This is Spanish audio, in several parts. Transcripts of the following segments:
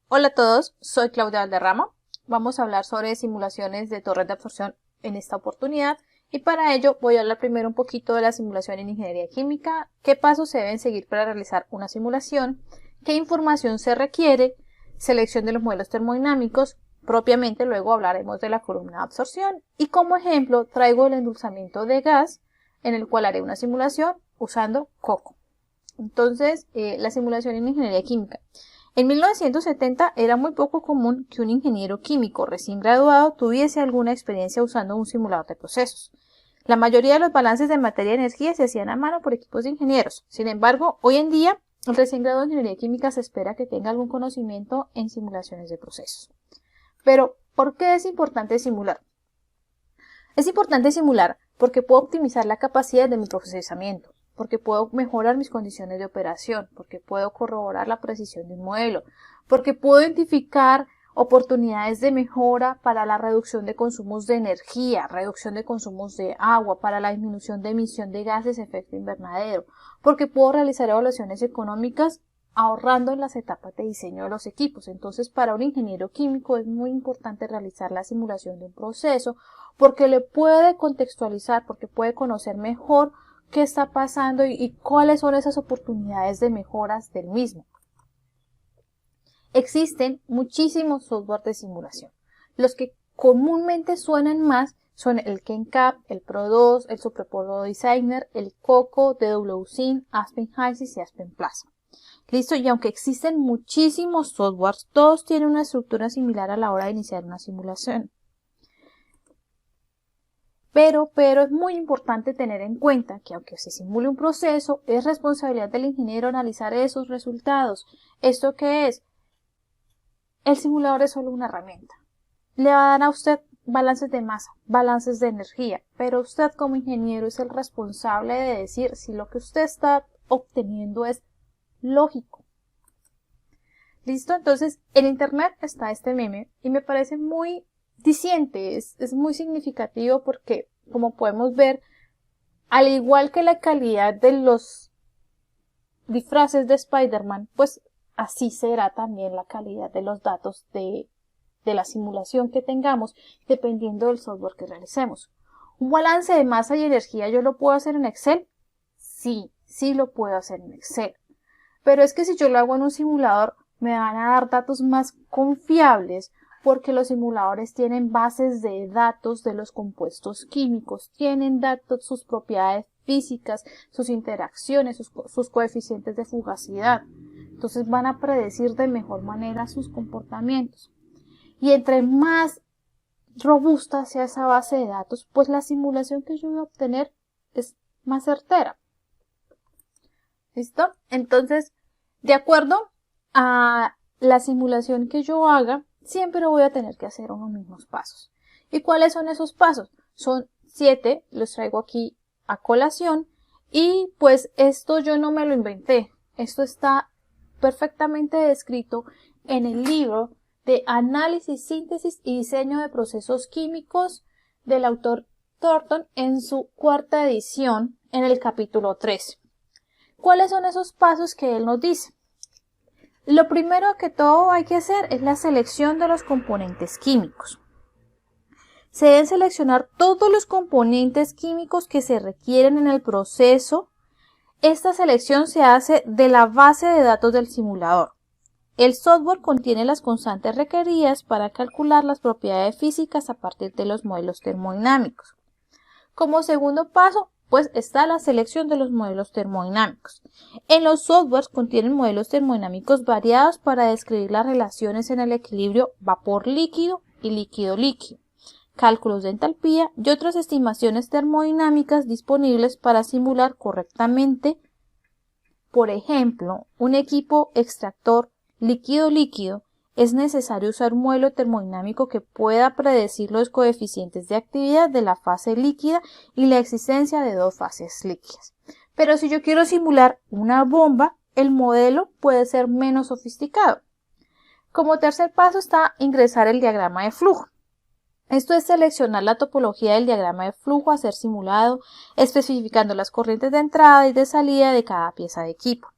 Hola a todos, soy Claudia Valderrama. Vamos a hablar sobre simulaciones de torres de absorción en esta oportunidad y para ello voy a hablar primero un poquito de la simulación en ingeniería química, qué pasos se deben seguir para realizar una simulación, qué información se requiere, selección de los modelos termodinámicos, propiamente luego hablaremos de la columna de absorción y como ejemplo traigo el endulzamiento de gas en el cual haré una simulación usando coco. Entonces, la simulación en ingeniería química. En 1970 era muy poco común que un ingeniero químico recién graduado tuviese alguna experiencia usando un simulador de procesos. La mayoría de los balances de materia y energía se hacían a mano por equipos de ingenieros. Sin embargo, hoy en día, el recién graduado de ingeniería química se espera que tenga algún conocimiento en simulaciones de procesos. Pero, ¿por qué es importante simular? Es importante simular porque puedo optimizar la capacidad de mi procesamiento, porque puedo mejorar mis condiciones de operación, porque puedo corroborar la precisión de un modelo, porque puedo identificar oportunidades de mejora para la reducción de consumos de energía, reducción de consumos de agua, para la disminución de emisión de gases de efecto invernadero, porque puedo realizar evaluaciones económicas ahorrando en las etapas de diseño de los equipos. Entonces, para un ingeniero químico es muy importante realizar la simulación de un proceso porque le puede contextualizar, porque puede conocer mejor qué está pasando y cuáles son esas oportunidades de mejoras del mismo. Existen muchísimos software de simulación. Los que comúnmente suenan más son el KenCap, el Pro2, el SuperPro Designer, el Coco, DWSim, Aspen HYSYS y Aspen Plaza. Listo, y aunque existen muchísimos softwares, todos tienen una estructura similar a la hora de iniciar una simulación. Pero es muy importante tener en cuenta que aunque se simule un proceso, es responsabilidad del ingeniero analizar esos resultados. ¿Esto qué es? El simulador es solo una herramienta. Le va a dar a usted balances de masa, balances de energía, pero usted como ingeniero es el responsable de decir si lo que usted está obteniendo es lógico. ¿Listo? Entonces, en internet está este meme y me parece muy diciente, es muy significativo porque, como podemos ver, al igual que la calidad de los disfraces de Spider-Man, pues así será también la calidad de los datos de la simulación que tengamos, dependiendo del software que realicemos. ¿Un balance de masa y energía yo lo puedo hacer en Excel? Sí, sí lo puedo hacer en Excel. Pero es que si yo lo hago en un simulador, me van a dar datos más confiables porque los simuladores tienen bases de datos de los compuestos químicos, tienen datos, sus propiedades físicas, sus interacciones, sus coeficientes de fugacidad. Entonces van a predecir de mejor manera sus comportamientos. Y entre más robusta sea esa base de datos, pues la simulación que yo voy a obtener es más certera. ¿Listo? Entonces, de acuerdo a la simulación que yo haga, siempre voy a tener que hacer unos mismos pasos. ¿Y cuáles son esos pasos? Son 7, los traigo aquí a colación y pues esto yo no me lo inventé. Esto está perfectamente descrito en el libro de Análisis, Síntesis y Diseño de Procesos Químicos del autor Thornton en su 4ª edición en el capítulo 3. ¿Cuáles son esos pasos que él nos dice? Lo primero que todo hay que hacer es la selección de los componentes químicos. Se deben seleccionar todos los componentes químicos que se requieren en el proceso. Esta selección se hace de la base de datos del simulador. El software contiene las constantes requeridas para calcular las propiedades físicas a partir de los modelos termodinámicos. Como segundo paso, pues está la selección de los modelos termodinámicos. En los softwares contienen modelos termodinámicos variados para describir las relaciones en el equilibrio vapor-líquido y líquido-líquido, cálculos de entalpía y otras estimaciones termodinámicas disponibles para simular correctamente, por ejemplo, un equipo extractor líquido-líquido. Es necesario usar un modelo termodinámico que pueda predecir los coeficientes de actividad de la fase líquida y la existencia de dos fases líquidas. Pero si yo quiero simular una bomba, el modelo puede ser menos sofisticado. Como tercer paso está ingresar el diagrama de flujo. Esto es seleccionar la topología del diagrama de flujo a ser simulado, especificando las corrientes de entrada y de salida de cada pieza de equipo.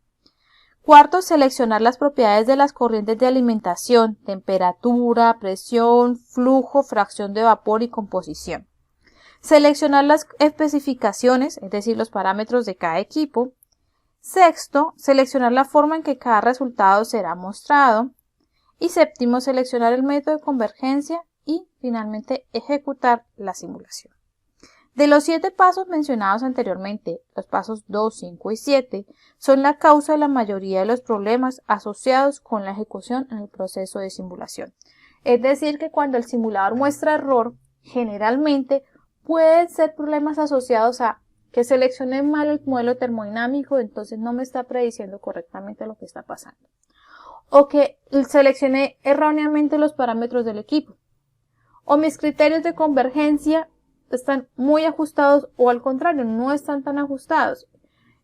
Cuarto, seleccionar las propiedades de las corrientes de alimentación, temperatura, presión, flujo, fracción de vapor y composición. Seleccionar las especificaciones, es decir, los parámetros de cada equipo. Sexto, seleccionar la forma en que cada resultado será mostrado. Y séptimo, seleccionar el método de convergencia y finalmente ejecutar la simulación. De los 7 pasos mencionados anteriormente, los pasos 2, 5 y 7 son la causa de la mayoría de los problemas asociados con la ejecución en el proceso de simulación. Es decir, que cuando el simulador muestra error, generalmente pueden ser problemas asociados a que seleccioné mal el modelo termodinámico, entonces no me está prediciendo correctamente lo que está pasando. O que seleccioné erróneamente los parámetros del equipo. O mis criterios de convergencia están muy ajustados o al contrario, no están tan ajustados.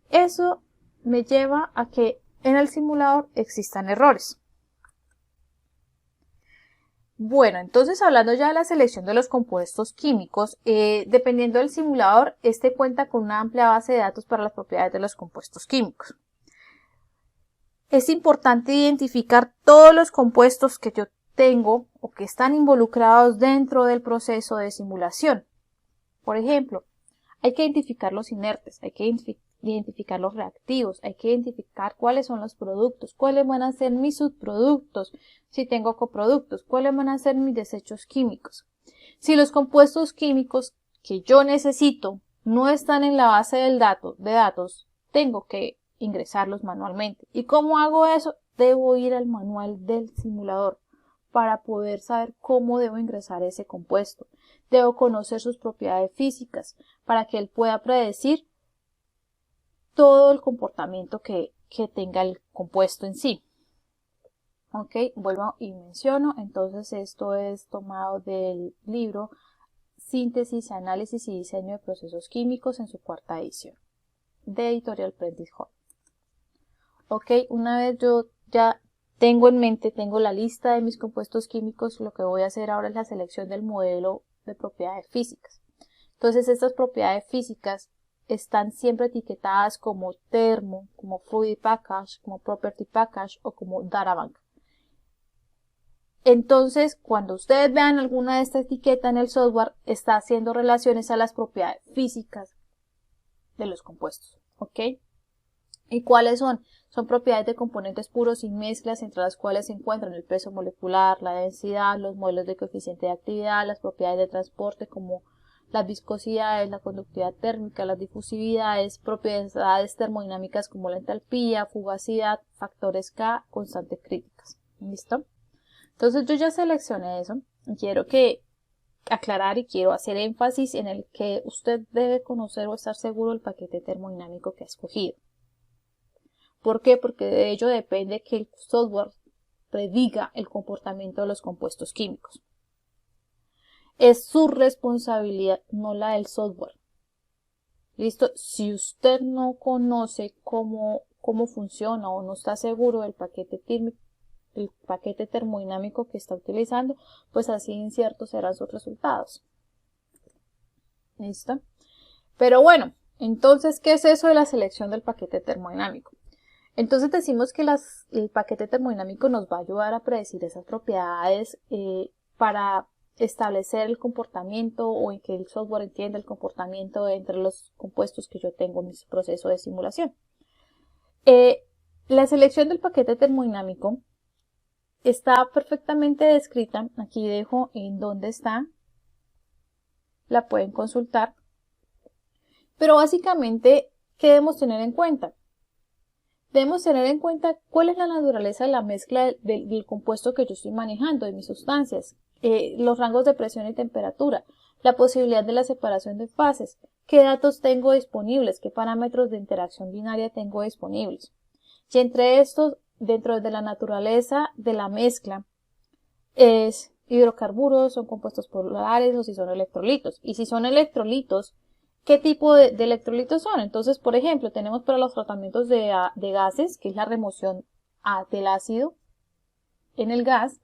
Eso me lleva a que en el simulador existan errores. Bueno, entonces hablando ya de la selección de los compuestos químicos, dependiendo del simulador, este cuenta con una amplia base de datos para las propiedades de los compuestos químicos. Es importante identificar todos los compuestos que yo tengo o que están involucrados dentro del proceso de simulación. Por ejemplo, hay que identificar los inertes, hay que identificar los reactivos, hay que identificar cuáles son los productos, cuáles van a ser mis subproductos, si tengo coproductos, cuáles van a ser mis desechos químicos. Si los compuestos químicos que yo necesito no están en la base de datos, tengo que ingresarlos manualmente. ¿Y cómo hago eso? Debo ir al manual del simulador para poder saber cómo debo ingresar ese compuesto. Debo conocer sus propiedades físicas para que él pueda predecir todo el comportamiento que tenga el compuesto en sí. Ok, vuelvo y menciono, entonces esto es tomado del libro Síntesis, Análisis y Diseño de Procesos Químicos en su 4ª edición, de Editorial Prentice Hall. Ok, una vez yo ya tengo en mente, tengo la lista de mis compuestos químicos, lo que voy a hacer ahora es la selección del modelo de propiedades físicas. Entonces estas propiedades físicas están siempre etiquetadas como termo, como fluid package, como property package o como databank. Entonces, cuando ustedes vean alguna de estas etiquetas en el software, está haciendo relaciones a las propiedades físicas de los compuestos. ¿Ok? ¿Y cuáles son? Son propiedades de componentes puros y mezclas, entre las cuales se encuentran el peso molecular, la densidad, los modelos de coeficiente de actividad, las propiedades de transporte como las viscosidades, la conductividad térmica, las difusividades, propiedades termodinámicas como la entalpía, fugacidad, factores K, constantes críticas. ¿Listo? Entonces yo ya seleccioné eso y quiero aclarar y quiero hacer énfasis en el que usted debe conocer o estar seguro del paquete termodinámico que ha escogido. ¿Por qué? Porque de ello depende que el software prediga el comportamiento de los compuestos químicos. Es su responsabilidad, no la del software. ¿Listo? Si usted no conoce cómo funciona o no está seguro del paquete termodinámico que está utilizando, pues así inciertos serán sus resultados. ¿Listo? Pero bueno, entonces, ¿qué es eso de la selección del paquete termodinámico? Entonces decimos que el paquete termodinámico nos va a ayudar a predecir esas propiedades para establecer el comportamiento o en que el software entienda el comportamiento entre los compuestos que yo tengo en mi proceso de simulación. La selección del paquete termodinámico está perfectamente descrita. Aquí dejo en dónde está. La pueden consultar. Pero básicamente, ¿qué debemos tener en cuenta? Debemos tener en cuenta cuál es la naturaleza de la mezcla del compuesto que yo estoy manejando, de mis sustancias, los rangos de presión y temperatura, la posibilidad de la separación de fases, qué datos tengo disponibles, qué parámetros de interacción binaria tengo disponibles. Y entre estos, dentro de la naturaleza de la mezcla, es hidrocarburos, son compuestos polares o si son electrolitos. Y si son electrolitos, ¿qué tipo de electrolitos son? Entonces, por ejemplo, tenemos para los tratamientos de gases, que es la remoción del ácido en el gas,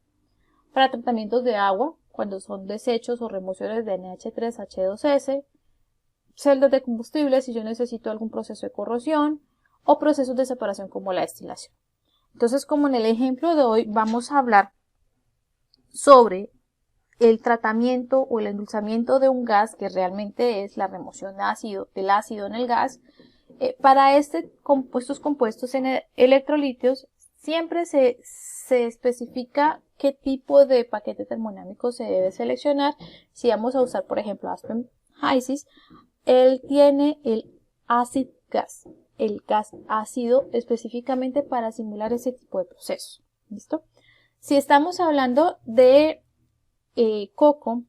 para tratamientos de agua, cuando son desechos o remociones de NH3, H2S, celdas de combustible, si yo necesito algún proceso de corrosión, o procesos de separación como la destilación. Entonces, como en el ejemplo de hoy, vamos a hablar sobre el tratamiento o el endulzamiento de un gas, que realmente es la remoción del ácido en el gas. Para estos compuestos electrolíticos siempre se especifica qué tipo de paquete termodinámico se debe seleccionar. Si vamos a usar, por ejemplo, Aspen HYSYS, él tiene el acid gas, el gas ácido, específicamente para simular ese tipo de procesos. ¿Listo? Si estamos hablando de coco,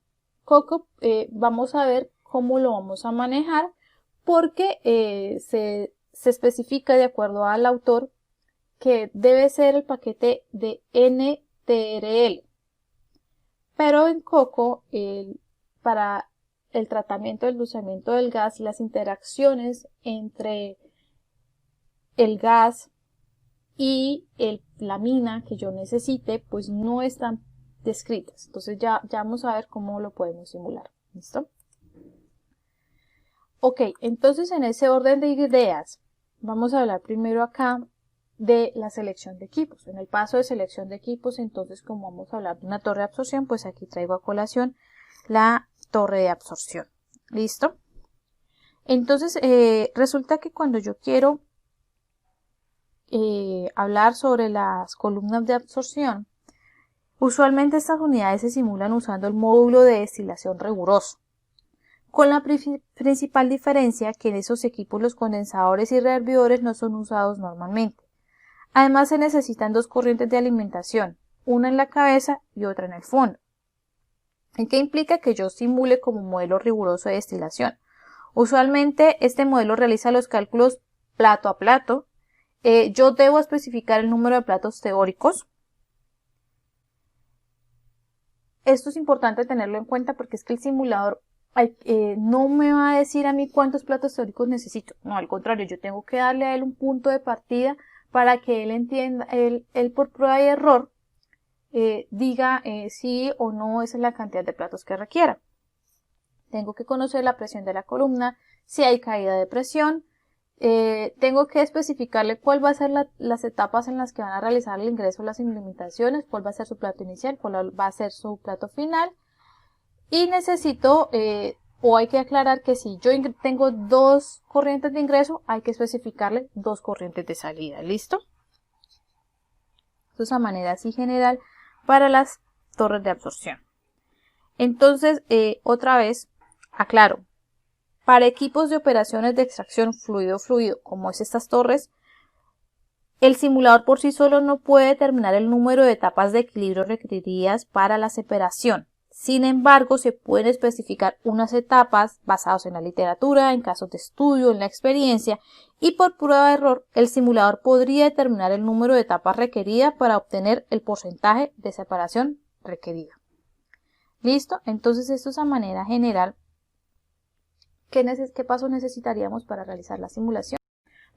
vamos a ver cómo lo vamos a manejar, porque se especifica de acuerdo al autor que debe ser el paquete de NTRL. Pero en coco, para el tratamiento del endulzamiento del gas y las interacciones entre el gas y la mina que yo necesite, pues no están descritas. Entonces ya vamos a ver cómo lo podemos simular. ¿Listo? Ok, entonces en ese orden de ideas, vamos a hablar primero acá de la selección de equipos. En el paso de selección de equipos, entonces como vamos a hablar de una torre de absorción, pues aquí traigo a colación la torre de absorción. ¿Listo? Entonces resulta que cuando yo quiero hablar sobre las columnas de absorción, usualmente estas unidades se simulan usando el módulo de destilación riguroso, con la principal diferencia que en esos equipos los condensadores y rehervidores no son usados normalmente. Además se necesitan dos corrientes de alimentación, una en la cabeza y otra en el fondo. ¿En qué implica que yo simule como modelo riguroso de destilación? Usualmente este modelo realiza los cálculos plato a plato. Yo debo especificar el número de platos teóricos. Esto es importante tenerlo en cuenta porque es que el simulador no me va a decir a mí cuántos platos teóricos necesito. No, al contrario, yo tengo que darle a él un punto de partida para que él entienda, él por prueba y error diga sí o no esa es la cantidad de platos que requiera. Tengo que conocer la presión de la columna, si hay caída de presión. Tengo que especificarle cuál va a ser las etapas en las que van a realizar el ingreso, las implementaciones, cuál va a ser su plato inicial, cuál va a ser su plato final. Y necesito, o hay que aclarar que si yo tengo dos corrientes de ingreso, hay que especificarle dos corrientes de salida. ¿Listo? Esto es a manera así general para las torres de absorción. Entonces, otra vez, aclaro. Para equipos de operaciones de extracción fluido-fluido, como es estas torres, el simulador por sí solo no puede determinar el número de etapas de equilibrio requeridas para la separación. Sin embargo, se pueden especificar unas etapas basadas en la literatura, en casos de estudio, en la experiencia, y por prueba de error, el simulador podría determinar el número de etapas requeridas para obtener el porcentaje de separación requerido. ¿Listo? Entonces, esto es a manera general. ¿Qué pasos necesitaríamos para realizar la simulación?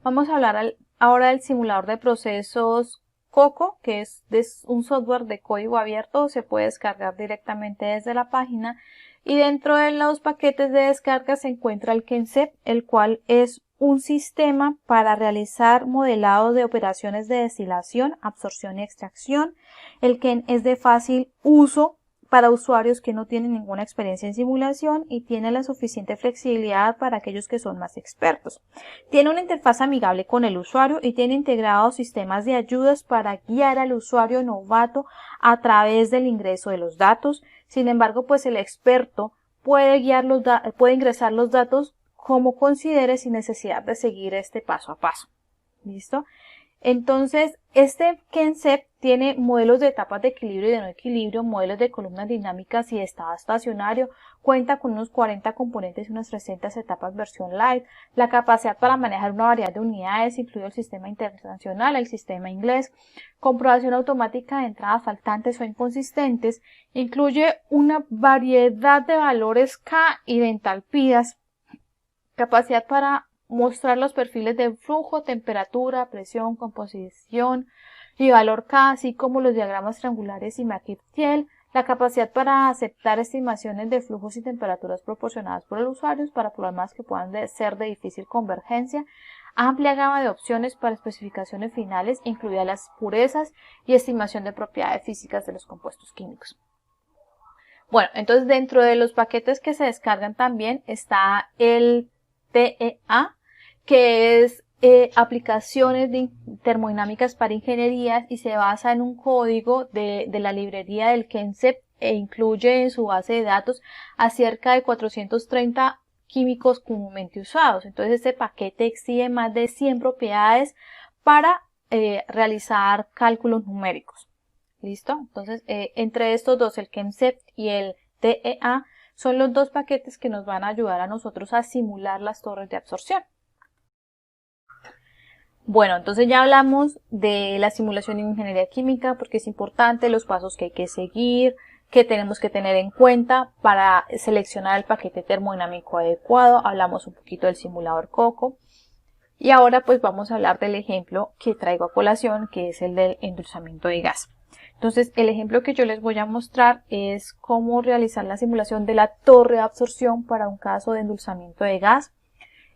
Vamos a hablar ahora del simulador de procesos Coco, que es un software de código abierto, se puede descargar directamente desde la página y dentro de los paquetes de descarga se encuentra el KenSep, el cual es un sistema para realizar modelado de operaciones de destilación, absorción y extracción. El Ken es de fácil uso para usuarios que no tienen ninguna experiencia en simulación y tiene la suficiente flexibilidad para aquellos que son más expertos. Tiene una interfaz amigable con el usuario y tiene integrados sistemas de ayudas para guiar al usuario novato a través del ingreso de los datos. Sin embargo, pues el experto puede ingresar los datos como considere sin necesidad de seguir este paso a paso. ¿Listo? Entonces, este KenSep tiene modelos de etapas de equilibrio y de no equilibrio, modelos de columnas dinámicas y de estado estacionario, cuenta con unos 40 componentes y unas 300 etapas versión light, la capacidad para manejar una variedad de unidades, incluido el sistema internacional, el sistema inglés, comprobación automática de entradas faltantes o inconsistentes, incluye una variedad de valores K y de entalpías, capacidad para mostrar los perfiles de flujo, temperatura, presión, composición y valor K, así como los diagramas triangulares y Mackie-Thiel, la capacidad para aceptar estimaciones de flujos y temperaturas proporcionadas por el usuario para problemas que puedan ser de difícil convergencia, Amplia gama de opciones para especificaciones finales, incluidas las purezas y estimación de propiedades físicas de los compuestos químicos. Bueno, entonces dentro de los paquetes que se descargan también está el TEA, que es aplicaciones de termodinámicas para ingenierías y se basa en un código de la librería del Concept e incluye en su base de datos a cerca de 430 químicos comúnmente usados. Entonces este paquete exige más de 100 propiedades para realizar cálculos numéricos. ¿Listo? Entonces entre estos dos, el Concept y el TEA, son los dos paquetes que nos van a ayudar a nosotros a simular las torres de absorción. Bueno, entonces ya hablamos de la simulación en ingeniería química porque es importante, los pasos que hay que seguir, que tenemos que tener en cuenta para seleccionar el paquete termodinámico adecuado. Hablamos un poquito del simulador COCO. Y ahora pues vamos a hablar del ejemplo que traigo a colación, que es el del endulzamiento de gas. Entonces el ejemplo que yo les voy a mostrar es cómo realizar la simulación de la torre de absorción para un caso de endulzamiento de gas.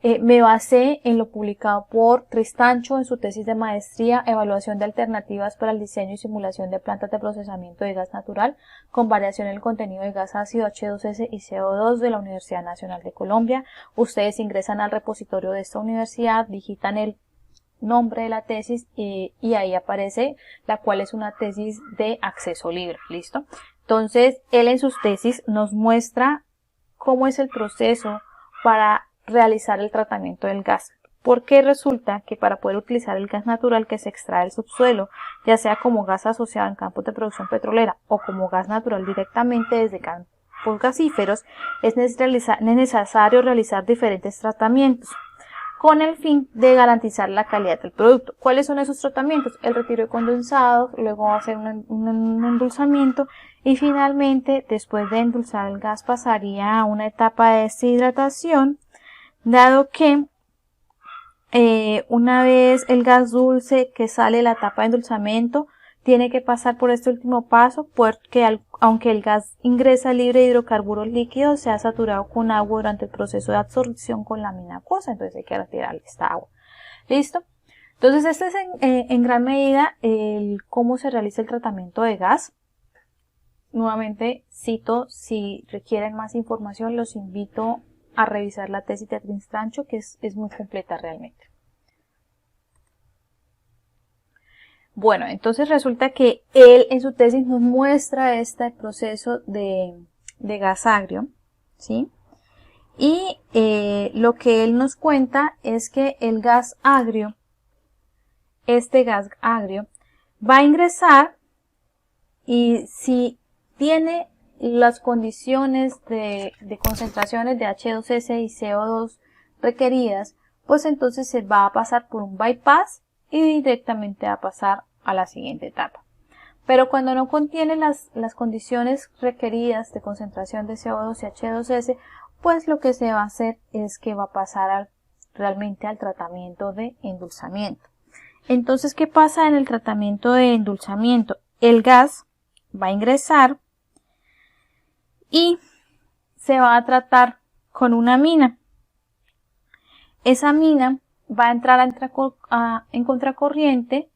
Me basé en lo publicado por Tristancho en su tesis de maestría, Evaluación de alternativas para el diseño y simulación de plantas de procesamiento de gas natural con variación en el contenido de gas ácido H2S y CO2 de la Universidad Nacional de Colombia. Ustedes ingresan al repositorio de esta universidad, digitan el nombre de la tesis y ahí aparece la cual es una tesis de acceso libre. ¿Listo? Entonces, él en sus tesis nos muestra cómo es el proceso para realizar el tratamiento del gas, porque resulta que para poder utilizar el gas natural que se extrae del subsuelo, ya sea como gas asociado en campos de producción petrolera o como gas natural directamente desde campos gasíferos, es necesario realizar diferentes tratamientos con el fin de garantizar la calidad del producto. ¿Cuáles son esos tratamientos? El retiro de condensados, luego hacer un endulzamiento y finalmente, después de endulzar el gas, pasaría a una etapa de deshidratación, dado que una vez el gas dulce que sale de la etapa de endulzamiento tiene que pasar por este último paso porque aunque el gas ingresa libre de hidrocarburos líquidos, se ha saturado con agua durante el proceso de absorción con la mina acuosa, entonces hay que retirarle esta agua. ¿Listo? Entonces este es en gran medida cómo se realiza el tratamiento de gas. Nuevamente cito, si requieren más información los invito a revisar la tesis de Tristancho, que es muy completa realmente. Bueno, entonces resulta que él en su tesis nos muestra este proceso de gas agrio, ¿sí? Y lo que él nos cuenta es que el gas agrio, este gas agrio, va a ingresar y si tiene las condiciones de concentraciones de H2S y CO2 requeridas, pues entonces se va a pasar por un bypass y directamente va a pasar a la siguiente etapa. Pero cuando no contiene las condiciones requeridas de concentración de CO2 y H2S, pues lo que se va a hacer es que va a pasar realmente al tratamiento de endulzamiento. Entonces, ¿qué pasa en el tratamiento de endulzamiento? El gas va a ingresar y se va a tratar con una mina. Esa mina va a entrar en contracorriente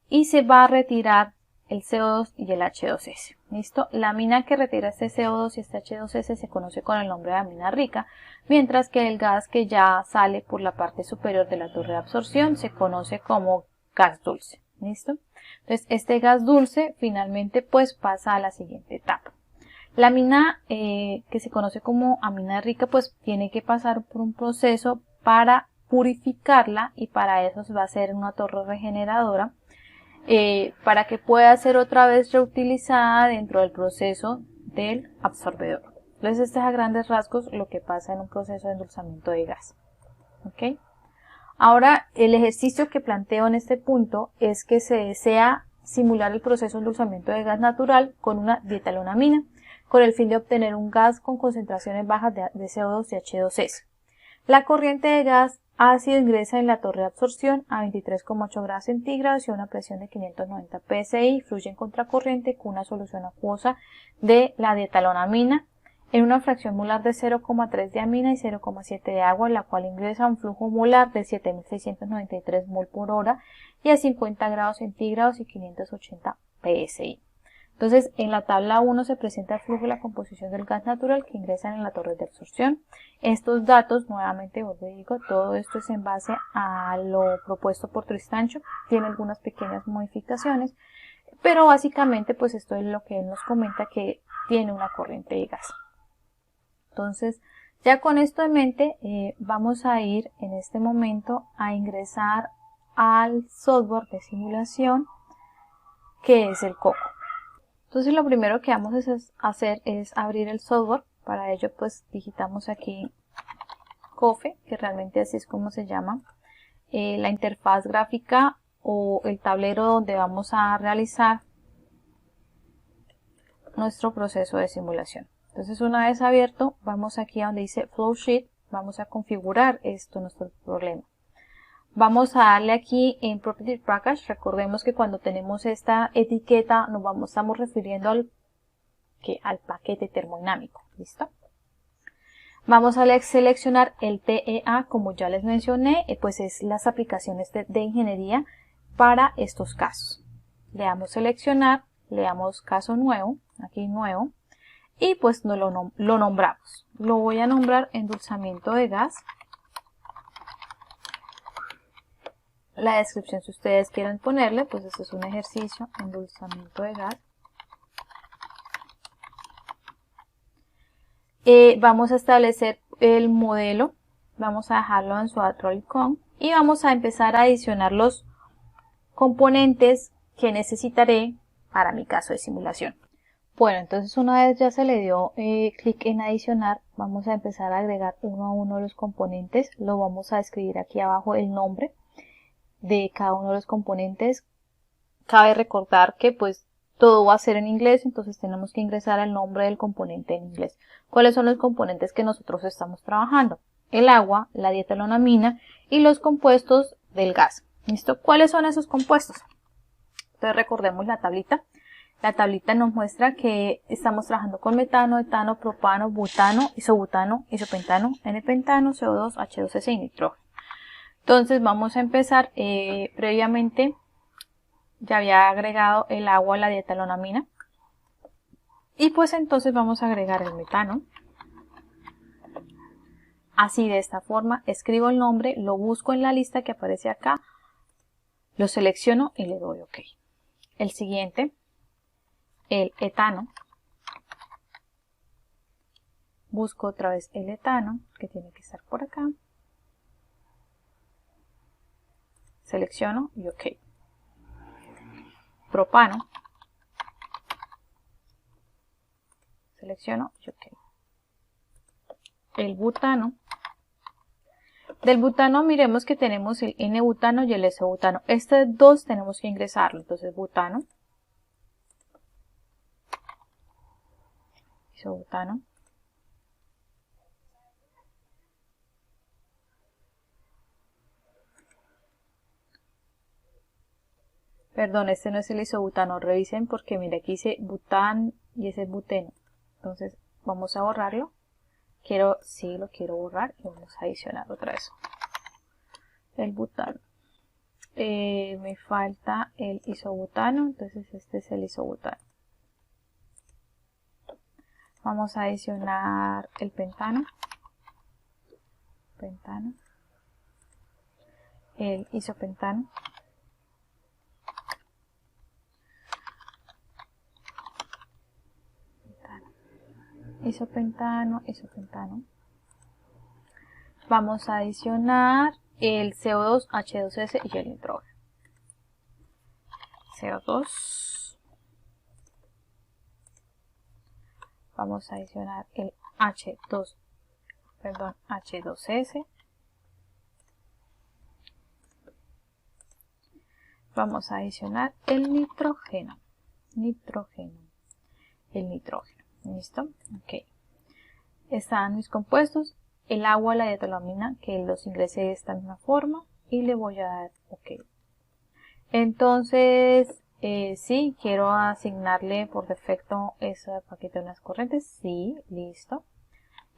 y se va a retirar el CO2 y el H2S. ¿Listo? La mina que retira este CO2 y este H2S se conoce con el nombre de mina rica, mientras que el gas que ya sale por la parte superior de la torre de absorción se conoce como gas dulce. ¿Listo? Entonces este gas dulce finalmente pues pasa a la siguiente etapa. La mina que se conoce como amina rica pues tiene que pasar por un proceso para purificarla y para eso se va a hacer una torre regeneradora para que pueda ser otra vez reutilizada dentro del proceso del absorbedor. Entonces este es a grandes rasgos lo que pasa en un proceso de endulzamiento de gas. ¿Okay? Ahora el ejercicio que planteo en este punto es que se desea simular el proceso de endulzamiento de gas natural con una dietalonamina, con el fin de obtener un gas con concentraciones bajas de CO2 y H2S. La corriente de gas ácido ingresa en la torre de absorción a 23,8 grados centígrados y a una presión de 590 psi, fluye en contracorriente con una solución acuosa de la dietalonamina en una fracción molar de 0,3 de amina y 0,7 de agua, la cual ingresa a un flujo molar de 7.693 mol por hora y a 50 grados centígrados y 580 psi. Entonces, en la tabla 1 se presenta el flujo y la composición del gas natural que ingresan en la torre de absorción. Estos datos, nuevamente os digo, todo esto es en base a lo propuesto por Tristancho, tiene algunas pequeñas modificaciones, pero básicamente pues esto es lo que él nos comenta, que tiene una corriente de gas. Entonces, ya con esto en mente, vamos a ir en este momento a ingresar al software de simulación, que es el Coco. Entonces lo primero que vamos a hacer es abrir el software. Para ello pues digitamos aquí COFE, que realmente así es como se llama, la interfaz gráfica o el tablero donde vamos a realizar nuestro proceso de simulación. Entonces una vez abierto, vamos aquí a donde dice Flowsheet, vamos a configurar nuestro problema. Vamos a darle aquí en Property Package. Recordemos que cuando tenemos esta etiqueta estamos refiriendo al paquete termodinámico. ¿Listo? Vamos a seleccionar el TEA, como ya les mencioné, pues es las aplicaciones de ingeniería para estos casos. Le damos seleccionar, le damos caso nuevo, aquí nuevo, y pues lo nombramos. Lo voy a nombrar endulzamiento de gas. La descripción, si ustedes quieren ponerle, pues este es un ejercicio, endulzamiento de gas. Vamos a establecer el modelo, vamos a dejarlo en su Roll-Con y vamos a empezar a adicionar los componentes que necesitaré para mi caso de simulación. Bueno, entonces una vez ya se le dio clic en adicionar, vamos a empezar a agregar uno a uno los componentes. Lo vamos a escribir aquí abajo el nombre de cada uno de los componentes. Cabe recordar que pues todo va a ser en inglés, entonces tenemos que ingresar el nombre del componente en inglés. ¿Cuáles son los componentes que nosotros estamos trabajando? El agua, la dietilonamina y los compuestos del gas. ¿Listo? ¿Cuáles son esos compuestos? Entonces recordemos la tablita. La tablita nos muestra que estamos trabajando con metano, etano, propano, butano, isobutano, isopentano, N-pentano, CO2, H2S y nitrógeno. Entonces vamos a empezar, previamente ya había agregado el agua a la dietilonamina y pues entonces vamos a agregar el metano. Así, de esta forma, escribo el nombre, lo busco en la lista que aparece acá, lo selecciono y le doy OK. El siguiente, el etano. Busco otra vez el etano, que tiene que estar por acá. Selecciono y OK. Propano. Selecciono y OK. El butano. Del butano miremos que tenemos el N-butano y el S-butano. Estos dos tenemos que ingresarlo. Entonces butano. Isobutano. Perdón, este no es el isobutano. Revisen porque mira, aquí dice bután y ese es buteno. Entonces vamos a borrarlo. Sí, lo quiero borrar y vamos a adicionar otra vez. El butano. Me falta el isobutano, entonces este es el isobutano. Vamos a adicionar el pentano. El isopentano. Isopentano. Vamos a adicionar el CO2, H2S y el nitrógeno. CO2. Vamos a adicionar el H2S. Vamos a adicionar el nitrógeno. El nitrógeno. ¿Listo? Ok. Están mis compuestos. El agua, la dietilonamina, que los ingresé de esta misma forma. Y le voy a dar OK. Entonces, Sí, quiero asignarle por defecto ese paquete de unas corrientes. Sí, listo.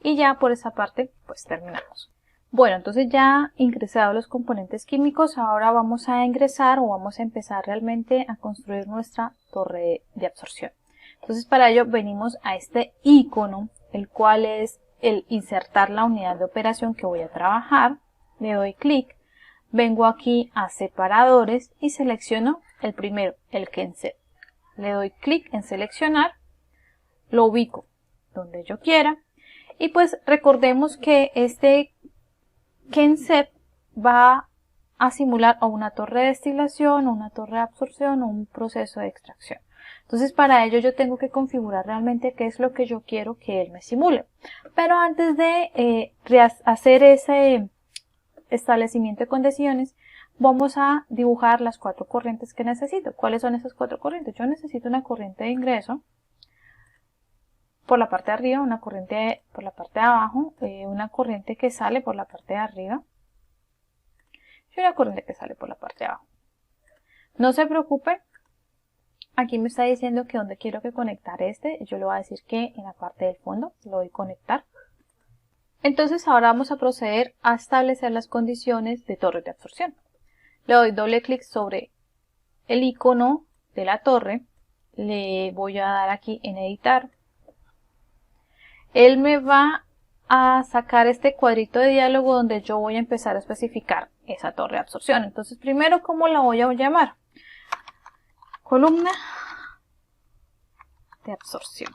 Y ya por esa parte, pues terminamos. Bueno, entonces ya ingresados los componentes químicos, ahora vamos a ingresar o vamos a empezar realmente a construir nuestra torre de absorción. Entonces para ello venimos a este icono, el cual es el insertar la unidad de operación que voy a trabajar. Le doy clic, vengo aquí a separadores y selecciono el primero, el KenSet. Le doy clic en seleccionar, lo ubico donde yo quiera y pues recordemos que este KenSet va a simular o una torre de destilación, o una torre de absorción o un proceso de extracción. Entonces para ello yo tengo que configurar realmente qué es lo que yo quiero que él me simule. Pero antes de hacer ese establecimiento de condiciones, vamos a dibujar las 4 corrientes que necesito. ¿Cuáles son esas 4 corrientes? Yo necesito una corriente de ingreso por la parte de arriba, una corriente por la parte de abajo, una corriente que sale por la parte de arriba y una corriente que sale por la parte de abajo. No se preocupe, aquí me está diciendo que donde quiero que conectar yo le voy a decir que en la parte del fondo lo voy a conectar. Entonces ahora vamos a proceder a establecer las condiciones de torre de absorción. Le doy doble clic sobre el icono de la torre, le voy a dar aquí en editar. Él me va a sacar este cuadrito de diálogo donde yo voy a empezar a especificar esa torre de absorción. Entonces primero, ¿cómo la voy a llamar? Columna de absorción.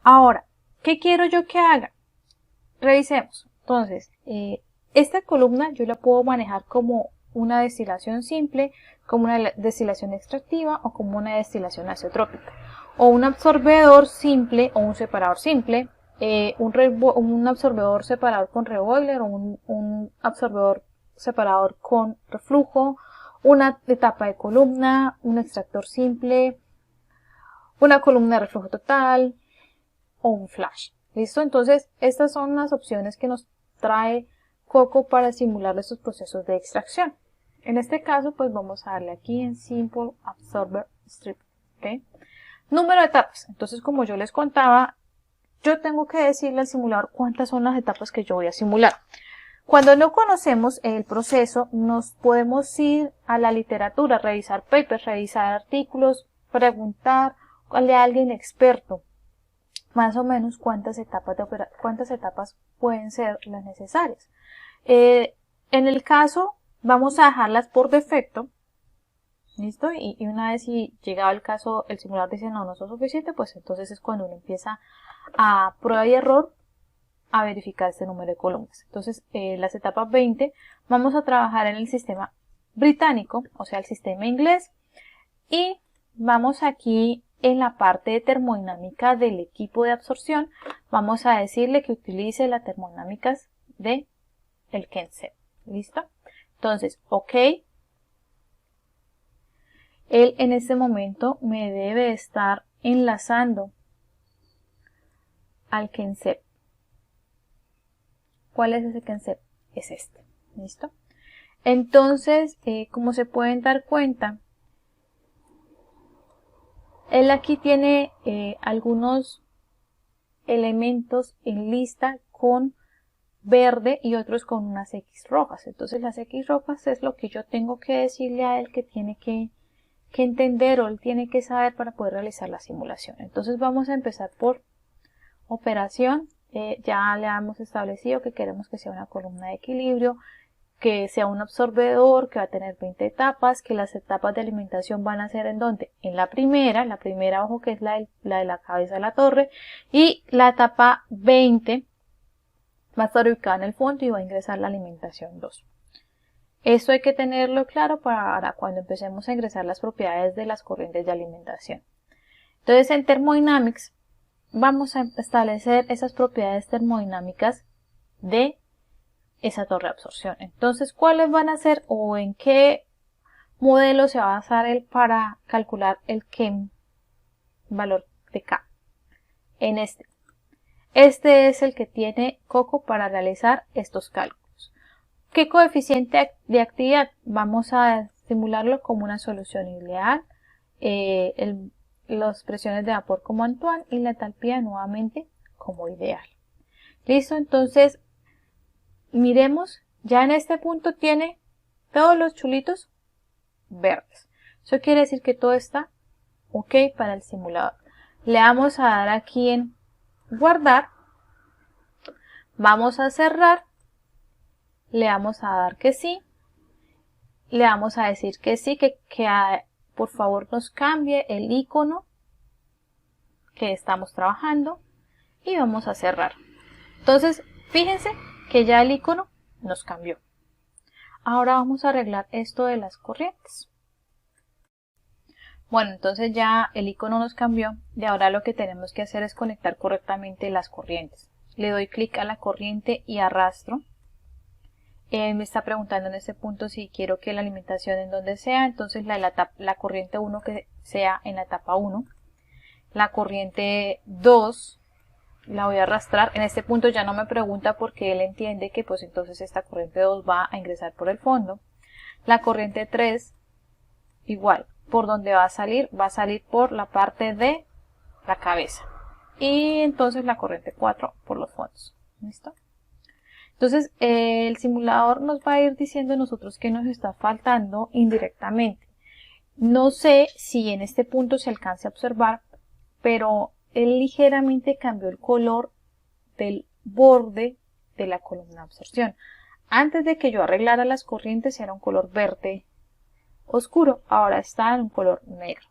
Ahora, ¿qué quiero yo que haga? Revisemos. Entonces, esta columna yo la puedo manejar como una destilación simple, como una destilación extractiva o como una destilación azeotrópica. O un absorbedor simple o un separador simple, un absorbedor separador con reboiler o un absorbedor separador con reflujo, una etapa de columna, un extractor simple, una columna de reflujo total o un flash. ¿Listo? Entonces, estas son las opciones que nos trae Coco para simular estos procesos de extracción. En este caso, pues vamos a darle aquí en Simple Absorber Strip. ¿Okay? Número de etapas. Entonces, como yo les contaba, yo tengo que decirle al simulador cuántas son las etapas que yo voy a simular. Cuando no conocemos el proceso, nos podemos ir a la literatura, revisar papers, revisar artículos, preguntarle a alguien experto más o menos cuántas etapas pueden ser las necesarias. En el caso, vamos a dejarlas por defecto. ¿Listo? Y una vez si llegado el caso, el simulador dice no es suficiente, pues entonces es cuando uno empieza a prueba y error a verificar este número de columnas. Entonces, las etapas 20 vamos a trabajar en el sistema británico, o sea, el sistema inglés, y vamos aquí en la parte de termodinámica del equipo de absorción, vamos a decirle que utilice las termodinámicas de el KenSet. ¿Listo? Entonces, ok. Él en este momento me debe estar enlazando al KenSet. ¿Cuál es ese KenSet? Es este. ¿Listo? Entonces, como se pueden dar cuenta, él aquí tiene algunos elementos en lista con verde y otros con unas X rojas. Entonces las X rojas es lo que yo tengo que decirle a él que tiene que entender o él tiene que saber para poder realizar la simulación. Entonces vamos a empezar por operación. Ya le hemos establecido que queremos que sea una columna de equilibrio, que sea un absorbedor, que va a tener 20 etapas, que las etapas de alimentación van a ser en donde, en la primera, ojo, que es la de la cabeza de la torre, y la etapa 20 va a estar ubicada en el fondo y va a ingresar la alimentación 2. Esto hay que tenerlo claro para cuando empecemos a ingresar las propiedades de las corrientes de alimentación. Entonces en Thermodynamics vamos a establecer esas propiedades termodinámicas de esa torre de absorción. Entonces, ¿cuáles van a ser o en qué modelo se va a basar él para calcular el valor de K? En este. Este es el que tiene Coco para realizar estos cálculos. ¿Qué coeficiente de actividad? Vamos a simularlo como una solución ideal, las presiones de vapor como Antoine y la entalpía nuevamente como ideal. Listo, entonces miremos, ya en este punto tiene todos los chulitos verdes. Eso quiere decir que todo está ok para el simulador. Le vamos a dar aquí en guardar, vamos a cerrar, le vamos a dar que sí, le vamos a decir que sí, que por favor nos cambie el icono que estamos trabajando y vamos a cerrar. Entonces fíjense que ya el icono nos cambió. Ahora vamos a arreglar esto de las corrientes. Bueno, entonces ya el icono nos cambió y ahora lo que tenemos que hacer es conectar correctamente las corrientes. Le doy clic a la corriente y arrastro. Me está preguntando en este punto si quiero que la alimentación en donde sea, entonces la corriente 1 que sea en la etapa 1. La corriente 2 la voy a arrastrar. En este punto ya no me pregunta porque él entiende que pues entonces esta corriente 2 va a ingresar por el fondo. La corriente 3 igual, por donde va a salir por la parte de la cabeza. Y entonces la corriente 4 por los fondos. ¿Listo? Entonces el simulador nos va a ir diciendo a nosotros que nos está faltando indirectamente. No sé si en este punto se alcance a observar, pero él ligeramente cambió el color del borde de la columna de absorción. Antes de que yo arreglara las corrientes era un color verde oscuro, ahora está en un color negro.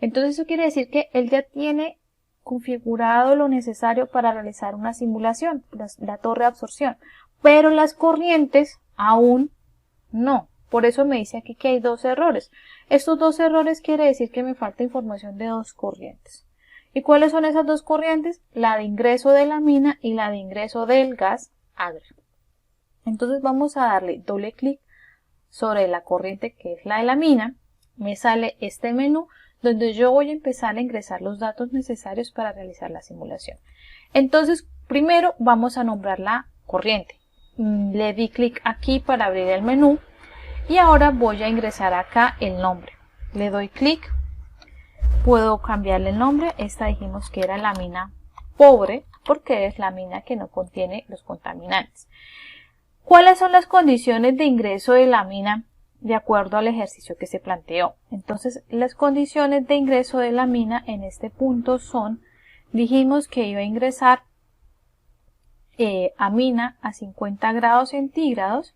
Entonces eso quiere decir que él ya tiene configurado lo necesario para realizar una simulación, la torre de absorción, pero las corrientes aún no. Por eso me dice aquí que hay dos errores. Estos dos errores quiere decir que me falta información de dos corrientes. ¿Y cuáles son esas dos corrientes? La de ingreso de la mina y la de ingreso del gas agrio. Entonces vamos a darle doble clic sobre la corriente que es la de la mina. Me sale este menú donde yo voy a empezar a ingresar los datos necesarios para realizar la simulación. Entonces, primero vamos a nombrar la corriente. Le di clic aquí para abrir el menú y ahora voy a ingresar acá el nombre. Le doy clic, puedo cambiarle el nombre. Esta dijimos que era la mina pobre porque es la mina que no contiene los contaminantes. ¿Cuáles son las condiciones de ingreso de la mina de acuerdo al ejercicio que se planteó? Entonces, las condiciones de ingreso de la mina en este punto son, dijimos que iba a ingresar a mina a 50 grados centígrados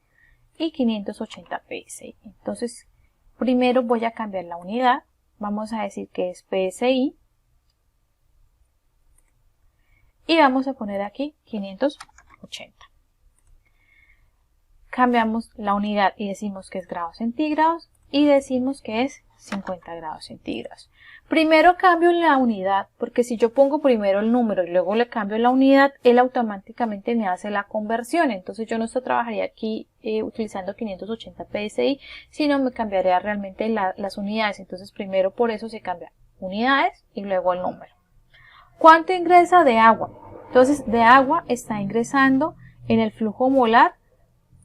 y 580 PSI. Entonces, primero voy a cambiar la unidad. Vamos a decir que es PSI. Y vamos a poner aquí 580. Cambiamos la unidad y decimos que es grados centígrados y decimos que es 50 grados centígrados. Primero cambio la unidad porque si yo pongo primero el número y luego le cambio la unidad, él automáticamente me hace la conversión. Entonces yo no trabajaría aquí utilizando 580 PSI, sino me cambiaría realmente las unidades. Entonces primero por eso se cambia unidades y luego el número. ¿Cuánto ingresa de agua? Entonces de agua está ingresando en el flujo molar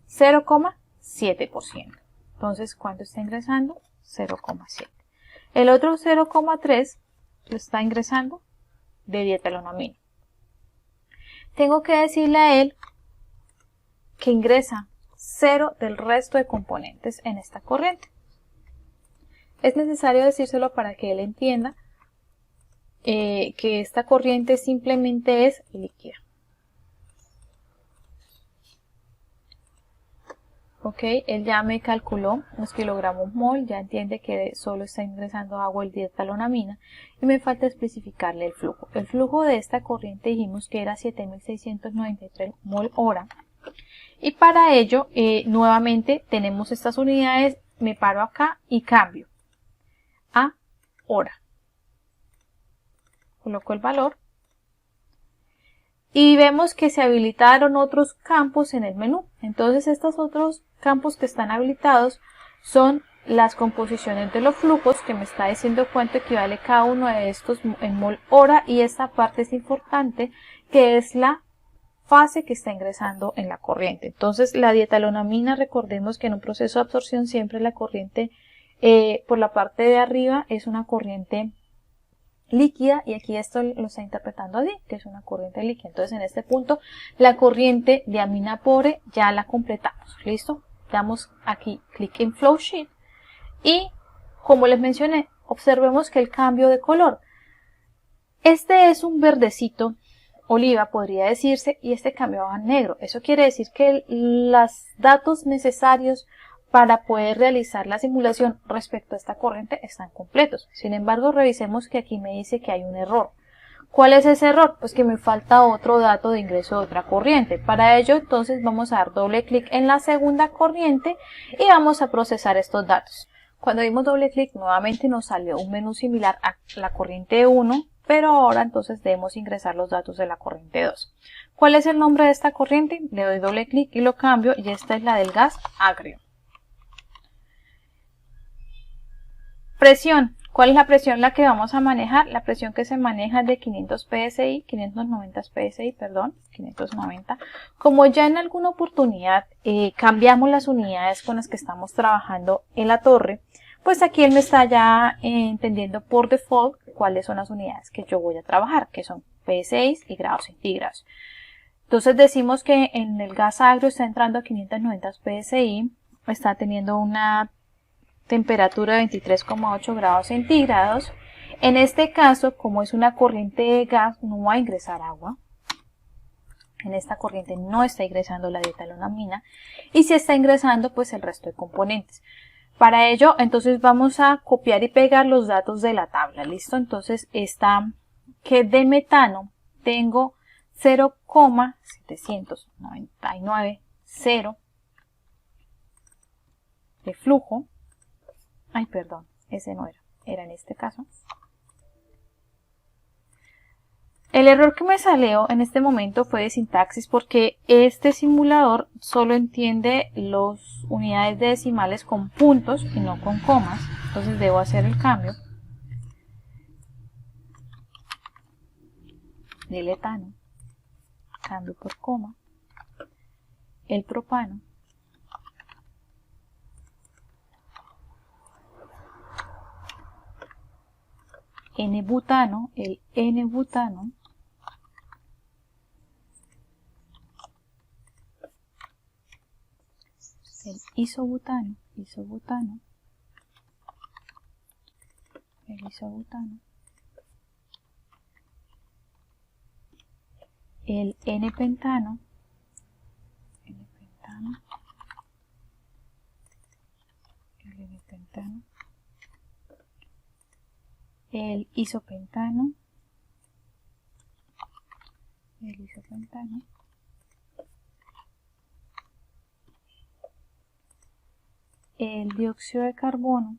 0,7%. Entonces, ¿cuánto está ingresando? 0,7. El otro 0,3 lo está ingresando de dietalonamina. Tengo que decirle a él que ingresa 0 del resto de componentes en esta corriente. Es necesario decírselo para que él entienda que esta corriente simplemente es líquida. Ok, él ya me calculó los kilogramos mol, ya entiende que solo está ingresando agua el dietalonamina y me falta especificarle el flujo. El flujo de esta corriente dijimos que era 7693 mol hora. Y para ello, nuevamente tenemos estas unidades, me paro acá y cambio a hora. Coloco el valor. Y vemos que se habilitaron otros campos en el menú. Entonces estos otros campos que están habilitados son las composiciones de los flujos, que me está diciendo cuánto equivale cada uno de estos en mol hora. Y esta parte es importante, que es la fase que está ingresando en la corriente. Entonces la dietalonamina, recordemos que en un proceso de absorción siempre la corriente por la parte de arriba es una corriente líquida, y aquí esto lo está interpretando así, que es una corriente líquida. Entonces en este punto la corriente de Aminapore ya la completamos. ¿Listo? Damos aquí clic en Flow Sheet y, como les mencioné, observemos que el cambio de color, este es un verdecito oliva, podría decirse, y este cambió a negro. Eso quiere decir que los datos necesarios para poder realizar la simulación respecto a esta corriente están completos. Sin embargo, revisemos que aquí me dice que hay un error. ¿Cuál es ese error? Pues que me falta otro dato de ingreso de otra corriente. Para ello, entonces, vamos a dar doble clic en la segunda corriente y vamos a procesar estos datos. Cuando dimos doble clic, nuevamente nos salió un menú similar a la corriente 1, pero ahora entonces debemos ingresar los datos de la corriente 2. ¿Cuál es el nombre de esta corriente? Le doy doble clic y lo cambio, y esta es la del gas agrio. Presión. ¿Cuál es la presión la que vamos a manejar? La presión que se maneja es de 590 PSI. Como ya en alguna oportunidad cambiamos las unidades con las que estamos trabajando en la torre, pues aquí él me está ya entendiendo por default cuáles son las unidades que yo voy a trabajar, que son PSI y grados centígrados. Entonces decimos que en el gas agrio está entrando a 590 PSI, está teniendo una temperatura de 23,8 grados centígrados. En este caso, como es una corriente de gas, no va a ingresar agua. En esta corriente no está ingresando la dietalonamina, y si está ingresando, pues el resto de componentes. Para ello, entonces vamos a copiar y pegar los datos de la tabla. ¿Listo? Entonces está que de metano tengo 0,799 de flujo. Ay, perdón, ese no era en este caso. El error que me salió en este momento fue de sintaxis, porque este simulador solo entiende las unidades de decimales con puntos y no con comas. Entonces debo hacer el cambio del etano, cambio por coma, el propano, N-butano, el N-butano, el isobutano, el isobutano, el N-pentano, el N-pentano, el isopentano, el dióxido de carbono,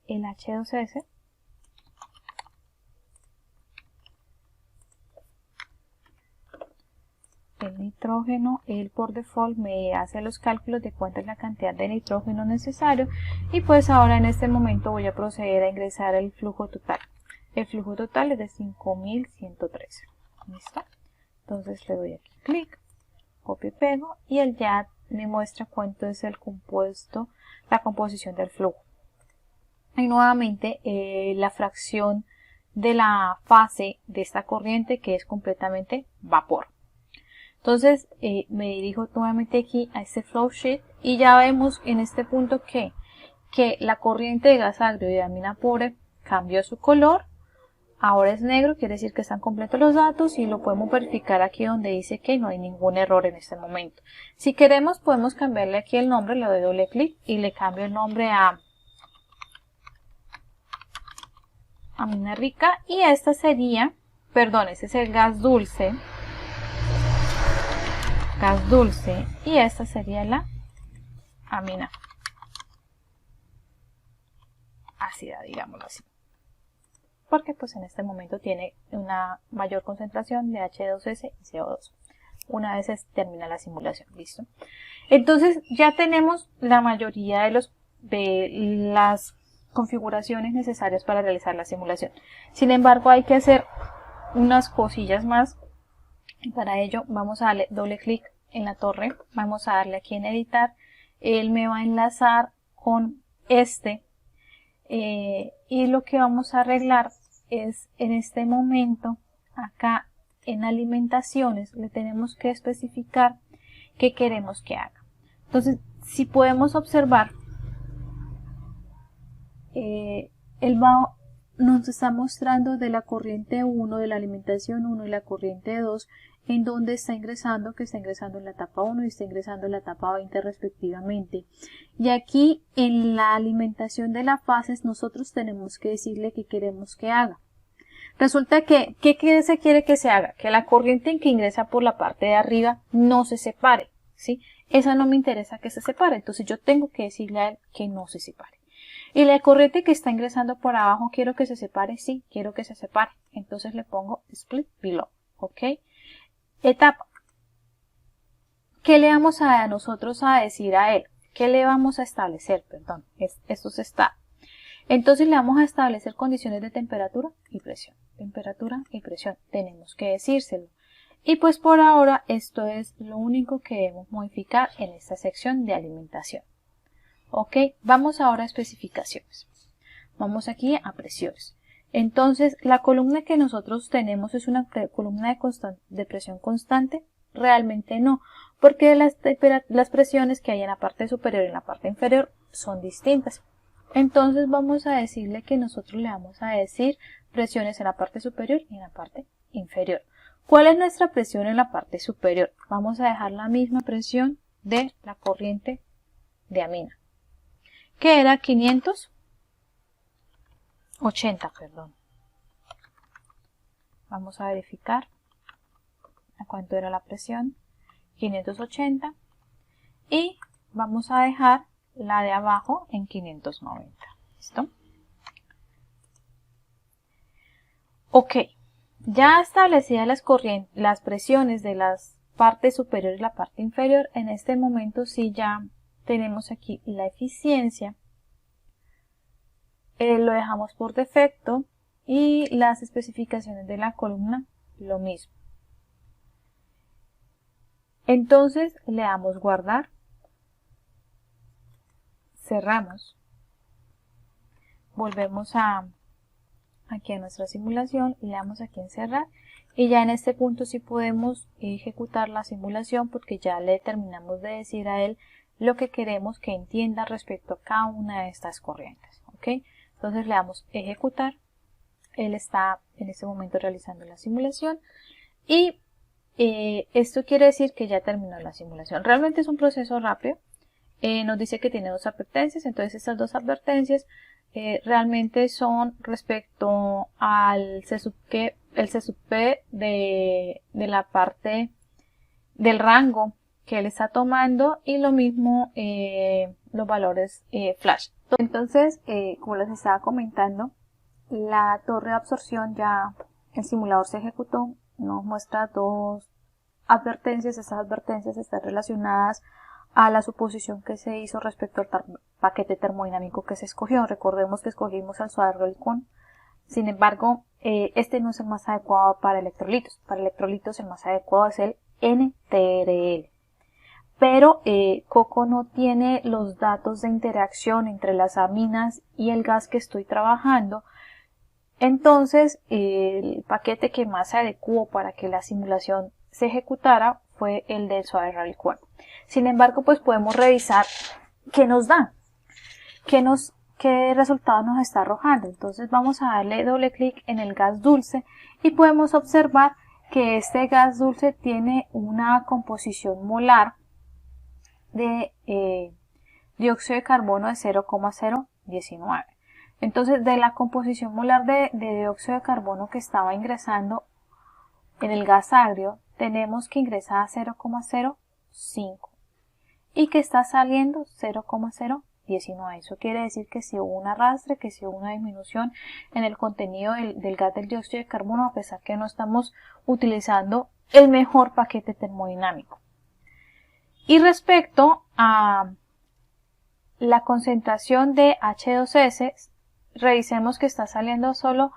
el H2S, el nitrógeno. Él por default me hace los cálculos de cuánta es la cantidad de nitrógeno necesario, y pues ahora en este momento voy a proceder a ingresar el flujo total. El flujo total es de 5113. ¿Listo? Entonces le doy aquí clic, copio y pego, y él ya me muestra cuánto es el compuesto, la composición del flujo. Y nuevamente la fracción de la fase de esta corriente, que es completamente vapor. Entonces me dirijo nuevamente aquí a este flow sheet, y ya vemos en este punto que la corriente de gas agrio de Aminapore cambió su color. Ahora es negro, quiere decir que están completos los datos, y lo podemos verificar aquí donde dice que no hay ningún error en este momento. Si queremos, podemos cambiarle aquí el nombre, le doy doble clic y le cambio el nombre a Amina Rica, y esta sería, perdón, este es el gas dulce, y esta sería la amina ácida, digámoslo así, porque pues en este momento tiene una mayor concentración de H2S y CO2 una vez se termina la simulación. Listo. Entonces ya tenemos la mayoría de las configuraciones necesarias para realizar la simulación. Sin embargo, hay que hacer unas cosillas más. Y para ello vamos a darle doble clic en la torre, vamos a darle aquí en editar, él me va a enlazar con este y lo que vamos a arreglar es en este momento acá en alimentaciones le tenemos que especificar qué queremos que haga. Entonces, si podemos observar, nos está mostrando de la corriente 1, de la alimentación 1 y la corriente 2, en donde está ingresando, que está ingresando en la etapa 1 y está ingresando en la etapa 20 respectivamente. Y aquí en la alimentación de las fases nosotros tenemos que decirle qué queremos que haga. Resulta que, ¿qué se quiere que se haga? Que la corriente que ingresa por la parte de arriba no se separe, ¿sí? Esa no me interesa que se separe, entonces yo tengo que decirle a él que no se separe. Y la corriente que está ingresando por abajo, ¿quiero que se separe? Sí, quiero que se separe. Entonces le pongo split below, ¿ok? Etapa. ¿Qué le vamos a nosotros a decir a él? ¿Qué le vamos a establecer? Perdón, esto se está. Entonces le vamos a establecer condiciones de temperatura y presión. Temperatura y presión, tenemos que decírselo. Y pues por ahora esto es lo único que debemos modificar en esta sección de alimentación. Ok, vamos ahora a especificaciones. Vamos aquí a presiones. Entonces, la columna que nosotros tenemos es una columna de presión constante. Realmente no, porque las presiones que hay en la parte superior y en la parte inferior son distintas. Entonces vamos a decirle que nosotros le vamos a decir presiones en la parte superior y en la parte inferior. ¿Cuál es nuestra presión en la parte superior? Vamos a dejar la misma presión de la corriente de amina, que era 580, perdón. Vamos a verificar a cuánto era la presión, 580, y vamos a dejar la de abajo en 590. ¿Listo? Ok, ya establecidas las presiones de las partes superior y la parte inferior, en este momento sí ya tenemos aquí la eficiencia, lo dejamos por defecto y las especificaciones de la columna lo mismo. Entonces le damos guardar, cerramos, volvemos aquí a nuestra simulación y le damos aquí en cerrar y ya en este punto sí podemos ejecutar la simulación porque ya le terminamos de decir a él lo que queremos que entienda respecto a cada una de estas corrientes. ¿Ok? Entonces le damos ejecutar, él está en este momento realizando la simulación y esto quiere decir que ya terminó la simulación. Realmente es un proceso rápido, nos dice que tiene dos advertencias, entonces estas dos advertencias realmente son respecto al C sub P de la parte del rango que él está tomando y lo mismo los valores flash. Entonces, como les estaba comentando, la torre de absorción ya el simulador se ejecutó, nos muestra dos advertencias. Estas advertencias están relacionadas a la suposición que se hizo respecto al paquete termodinámico que se escogió. Recordemos que escogimos el soda Rollicon. Sin embargo, este no es el más adecuado para electrolitos. Para electrolitos el más adecuado es el NTRL. Pero Coco no tiene los datos de interacción entre las aminas y el gas que estoy trabajando. Entonces, el paquete que más se adecuó para que la simulación se ejecutara fue el del soda Rollicon. Sin embargo, pues podemos revisar qué nos da, qué resultado nos está arrojando. Entonces vamos a darle doble clic en el gas dulce y podemos observar que este gas dulce tiene una composición molar de dióxido de carbono de 0,019. Entonces, de la composición molar de dióxido de carbono que estaba ingresando en el gas agrio, tenemos que ingresar 0,05 y que está saliendo 0,019. Eso quiere decir que si hubo un arrastre, que si hubo una disminución en el contenido del gas del dióxido de carbono, a pesar que no estamos utilizando el mejor paquete termodinámico. Y respecto a la concentración de H2S, revisemos que está saliendo solo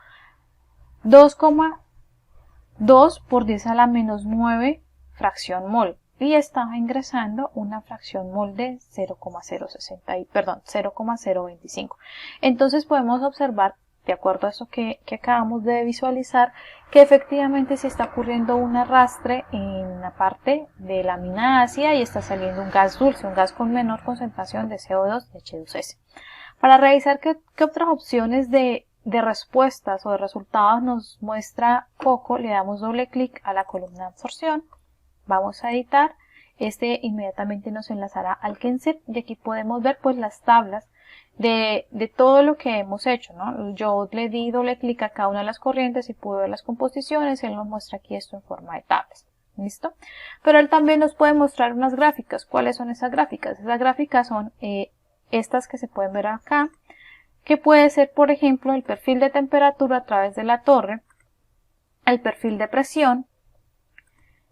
2,2 por 10 a la menos 9 fracción mol. Y está ingresando una fracción mol de 0,025. Entonces podemos observar, de acuerdo a eso que acabamos de visualizar, que efectivamente se está ocurriendo un arrastre en la parte de la amina ácida y está saliendo un gas dulce, un gas con menor concentración de CO2 y H2S. Para revisar qué otras opciones de respuestas o de resultados nos muestra Coco, le damos doble clic a la columna de absorción. Vamos a editar, inmediatamente nos enlazará al Kenset y aquí podemos ver pues las tablas de todo lo que hemos hecho, ¿no? Yo le di doble clic a cada una de las corrientes y pude ver las composiciones, él nos muestra aquí esto en forma de tablas, ¿listo? Pero él también nos puede mostrar unas gráficas. ¿Cuáles son esas gráficas? Esas gráficas son estas que se pueden ver acá, que puede ser por ejemplo el perfil de temperatura a través de la torre, el perfil de presión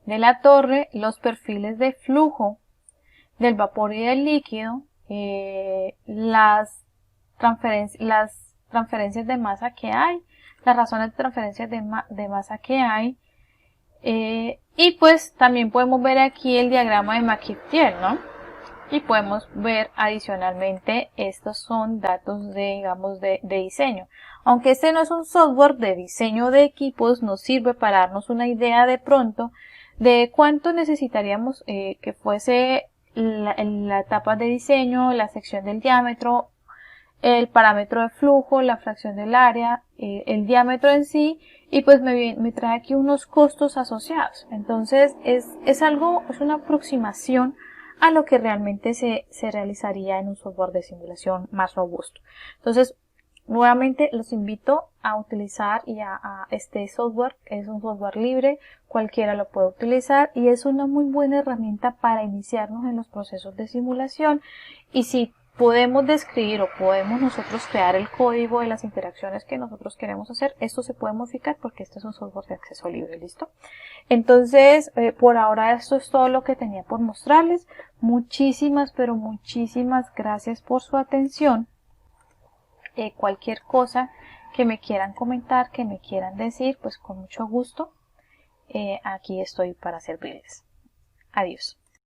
de la torre, los perfiles de flujo del vapor y del líquido, las transferencias de masa que hay, las razones de transferencias de masa que hay, y pues también podemos ver aquí el diagrama de McKiff-Thiele, ¿no? Y podemos ver adicionalmente, estos son datos digamos, de diseño. Aunque este no es un software de diseño de equipos, nos sirve para darnos una idea de pronto de cuánto necesitaríamos que fuese la etapa de diseño, la sección del diámetro, el parámetro de flujo, la fracción del área, el diámetro en sí, y pues me trae aquí unos costos asociados. Entonces es una aproximación a lo que realmente se realizaría en un software de simulación más robusto. Entonces, nuevamente los invito a utilizar este software, que es un software libre, cualquiera lo puede utilizar y es una muy buena herramienta para iniciarnos en los procesos de simulación. Y si podemos describir o podemos nosotros crear el código de las interacciones que nosotros queremos hacer, esto se puede modificar porque este es un software de acceso libre, ¿listo? Entonces, por ahora esto es todo lo que tenía por mostrarles. Muchísimas, pero muchísimas gracias por su atención. Cualquier cosa que me quieran comentar, que me quieran decir, pues con mucho gusto, aquí estoy para servirles. Adiós.